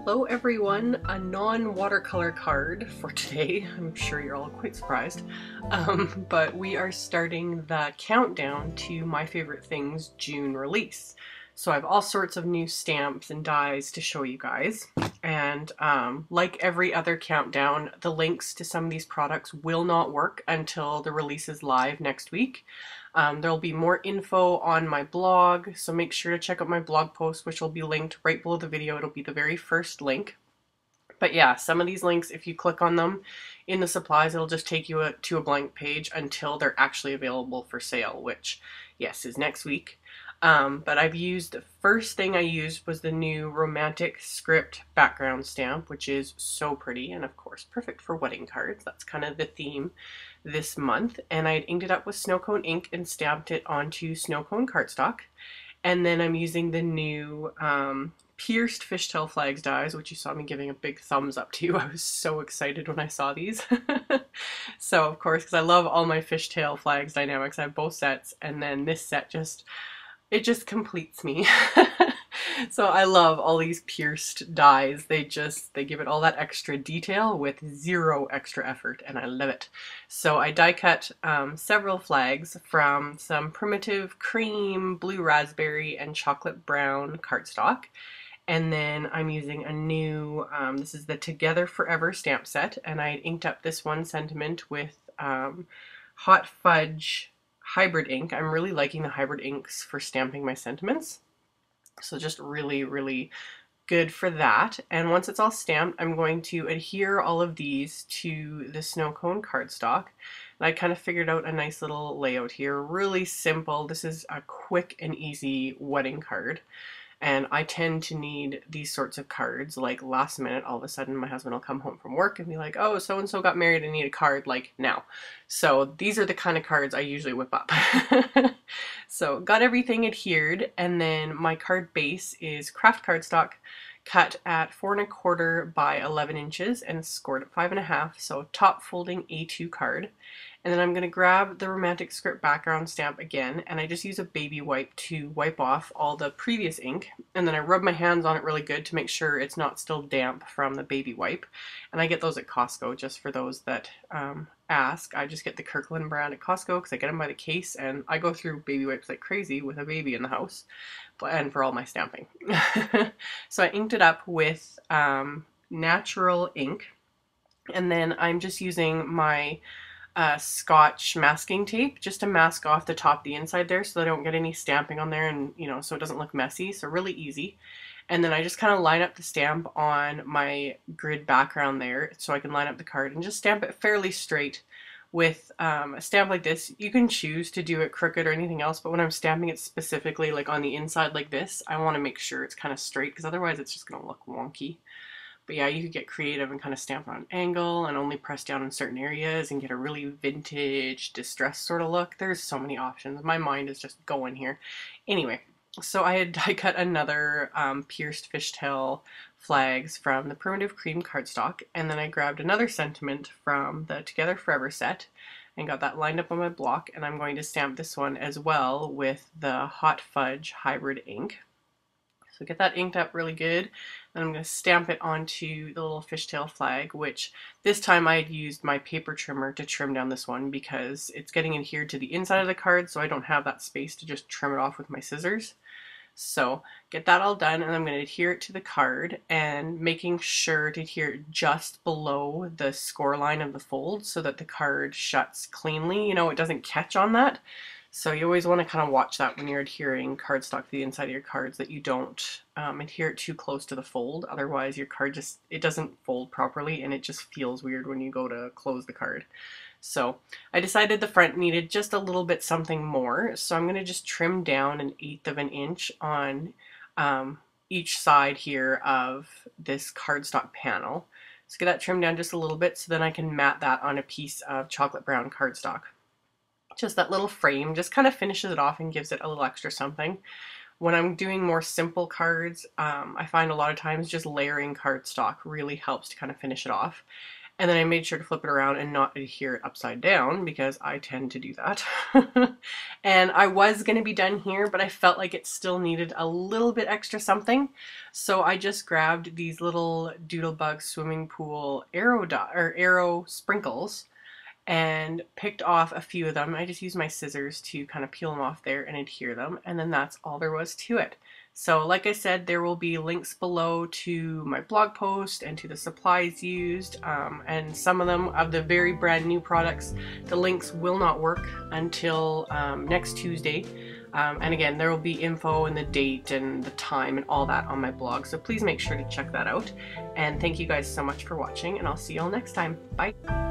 Hello everyone, a non-watercolor card for today. I'm sure you're all quite surprised. But we are starting the countdown to My Favorite Things June release. So I have all sorts of new stamps and dies to show you guys. And like every other countdown, the links to some of these products will not work until the release is live next week. There'll be more info on my blog, so make sure to check out my blog post, which will be linked right below the video. It'll be the very first link. But yeah, some of these links, if you click on them in the supplies, it'll just take you to a blank page until they're actually available for sale, which, yes, is next week. But the first thing I used was the new romantic script background stamp, which is so pretty and of course perfect for wedding cards. That's kind of the theme this month. And I inked it up with snow cone ink and stamped it onto snow cone cardstock. And then I'm using the new pierced fishtail flags dies, which you saw me giving a big thumbs up to. I was so excited when I saw these. So of course, because I love all my fishtail flags dynamics, I have both sets, and then this set just completes me. So I love all these pierced dies. They give it all that extra detail with zero extra effort, and I love it. So I die cut several flags from some primitive cream, blue raspberry, and chocolate brown cardstock. And then I'm using a new, this is the Together Forever stamp set, and I inked up this one sentiment with Hot Fudge hybrid ink. I'm really liking the hybrid inks for stamping my sentiments. So just really, really good for that. And once it's all stamped, I'm going to adhere all of these to the snow cone cardstock. And I kind of figured out a nice little layout here. Really simple. This is a quick and easy wedding card. And I tend to need these sorts of cards, like last minute, all of a sudden my husband will come home from work and be like, oh, so-and-so got married, I need a card, like, now. So these are the kind of cards I usually whip up. So got everything adhered, and then my card base is craft cardstock cut at 4 1/4 by 11 inches and scored at 5 1/2, so top folding A2 card. And then I'm going to grab the romantic script background stamp again, and I just use a baby wipe to wipe off all the previous ink, and then I rub my hands on it really good to make sure it's not still damp from the baby wipe. And I get those at Costco, just for those that ask. I just get the Kirkland brand at Costco because I get them by the case, and I go through baby wipes like crazy with a baby in the house, and for all my stamping. So I inked it up with natural ink, and then I'm just using my Scotch masking tape just to mask off the top, the inside there, so that I don't get any stamping on there, and so it doesn't look messy. So really easy. And then I just kind of line up the stamp on my grid background there so I can line up the card and just stamp it fairly straight. With a stamp like this, you can choose to do it crooked or anything else, but when I'm stamping it specifically like on the inside like this, I want to make sure it's kind of straight, because otherwise it's just going to look wonky. But yeah, you could get creative and kind of stamp on an angle and only press down in certain areas and get a really vintage, distressed sort of look. There's so many options. My mind is just going here. Anyway, so I die cut another pierced fishtail flags from the primitive cream cardstock, and then I grabbed another sentiment from the Together Forever set and got that lined up on my block, and I'm going to stamp this one as well with the Hot Fudge hybrid ink. So get that inked up really good, and I'm going to stamp it onto the little fishtail flag, which this time I had used my paper trimmer to trim down this one because it's getting adhered to the inside of the card, so I don't have that space to just trim it off with my scissors. So get that all done, and I'm going to adhere it to the card, and making sure to adhere it just below the score line of the fold so that the card shuts cleanly. It doesn't catch on that. So you always want to kind of watch that when you're adhering cardstock to the inside of your cards, that you don't adhere it too close to the fold. Otherwise your card it doesn't fold properly, and it just feels weird when you go to close the card. So I decided the front needed just a little bit something more, so I'm going to just trim down 1/8 of an inch on each side here of this cardstock panel. So get that trimmed down just a little bit, so then I can mat that on a piece of chocolate brown cardstock. Just that little frame just kind of finishes it off and gives it a little extra something. When I'm doing more simple cards, I find a lot of times just layering cardstock really helps to kind of finish it off. And then I made sure to flip it around and not adhere it upside down because I tend to do that. And I was going to be done here, but I felt like it still needed a little bit extra something. So I just grabbed these little Doodlebug swimming pool arrow sprinkles and picked off a few of them. I just used my scissors to kind of peel them off there and adhere them, and then that's all there was to it. So like I said, there will be links below to my blog post and to the supplies used, and some of them, of the very brand new products, the links will not work until next Tuesday. And again, there will be info and the date and the time and all that on my blog, so please make sure to check that out. And thank you guys so much for watching, and I'll see you all next time. Bye!